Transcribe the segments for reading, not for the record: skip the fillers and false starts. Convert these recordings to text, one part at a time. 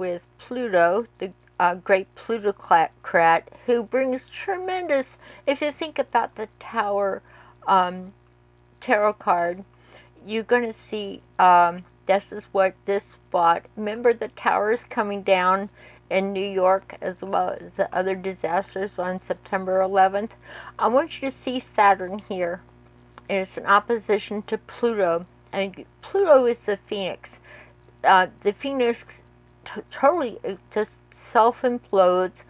with Pluto, the great plutocrat, who brings tremendous, if you think about the Tower tarot card, you're going to see this is what this spot. Remember, the tower is coming down in New York as well as the other disasters on September 11th. I want you to see Saturn here, and it's in opposition to Pluto. And Pluto is the phoenix. The phoenix totally just self-implodes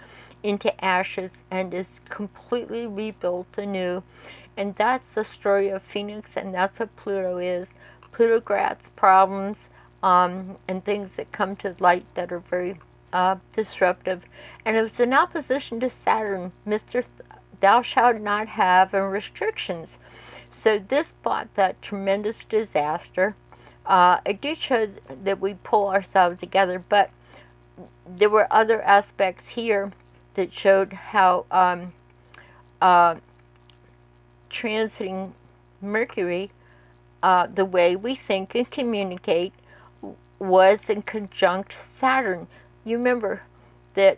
into ashes and is completely rebuilt anew. And that's the story of Phoenix, and that's what Pluto is. Plutocrats, problems, and things that come to light that are very disruptive. And it was in opposition to Saturn, Mr. Thou shalt not have, and restrictions. So this brought that tremendous disaster. It did show that we pull ourselves together, but there were other aspects here that showed how transiting Mercury, the way we think and communicate, was in conjunct Saturn. You remember that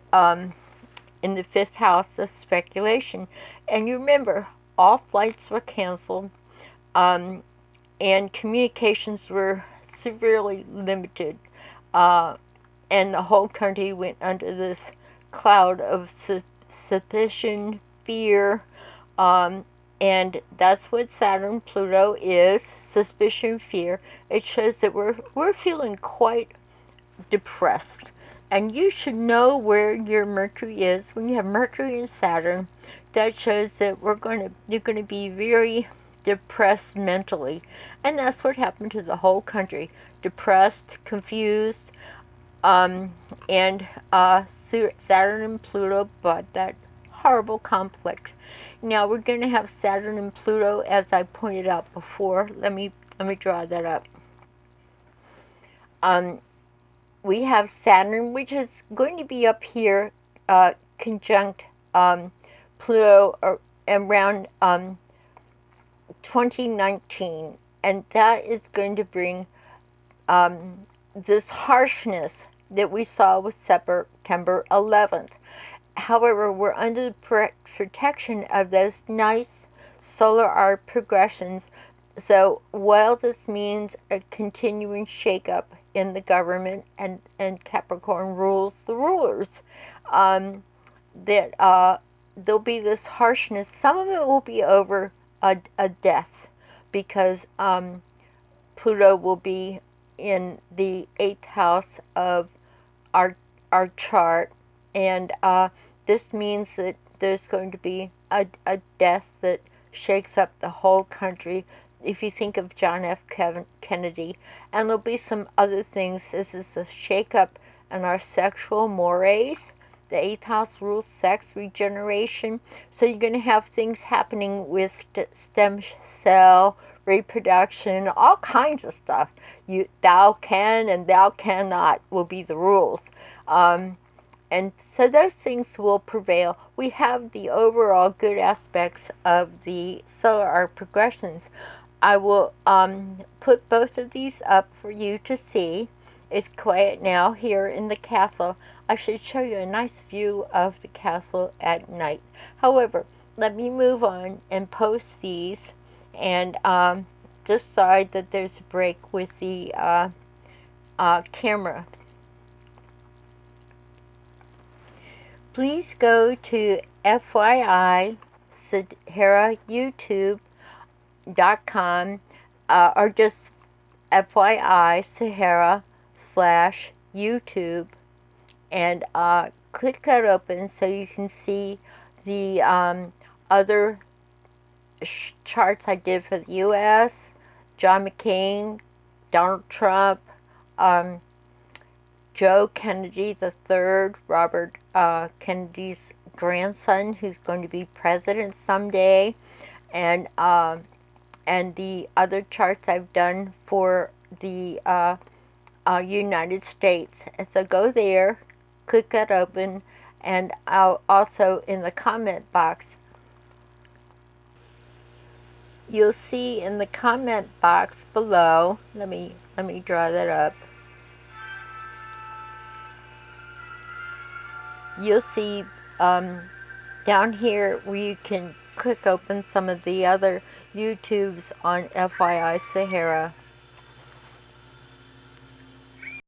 in the 5th house of speculation, and you remember all flights were canceled, and communications were severely limited, and the whole country went under this cloud of suspicion, fear, and that's what Saturn Pluto is, suspicion, fear. It shows that we're feeling quite depressed. And you should know where your Mercury is. When you have Mercury and Saturn, that shows that you're going to be very depressed mentally. And that's what happened to the whole country. Depressed, confused, and Saturn and Pluto brought that horrible conflict. Now we're going to have Saturn and Pluto, as I pointed out before. Let me draw that up. We have Saturn, which is going to be up here, conjunct Pluto around 2019, and that is going to bring this harshness that we saw with September 11th. However, we're under the protection of those nice solar arc progressions. So while this means a continuing shakeup in the government, and Capricorn rules the rulers, that there'll be this harshness. Some of it will be over a death, because Pluto will be in the 8th house of our chart, and this means that there's going to be a death that shakes up the whole country. If you think of John F. Kennedy, and there'll be some other things. This is a shakeup in our sexual mores. The 8th house rules sex, regeneration. So you're going to have things happening with stem cell reproduction, all kinds of stuff. Thou can and thou cannot will be the rules. And so those things will prevail. We have the overall good aspects of the solar arc progressions. I will put both of these up for you to see. It's quiet now here in the castle. I should show you a nice view of the castle at night. However, let me move on and post these. And just sorry that there's a break with the camera. Please go to FYI Sahara YouTube.com or just FYI Sahara /YouTube, and click that open so you can see the other charts I did for the U.S., John McCain, Donald Trump, Joe Kennedy III, Robert Kennedy's grandson, who's going to be president someday, and the other charts I've done for the United States. And so go there, click that open, and I'll also in the comment box, you'll see in the comment box below, let me draw that up. you'll see down here where you can click open some of the other YouTubes on FYI Sahara.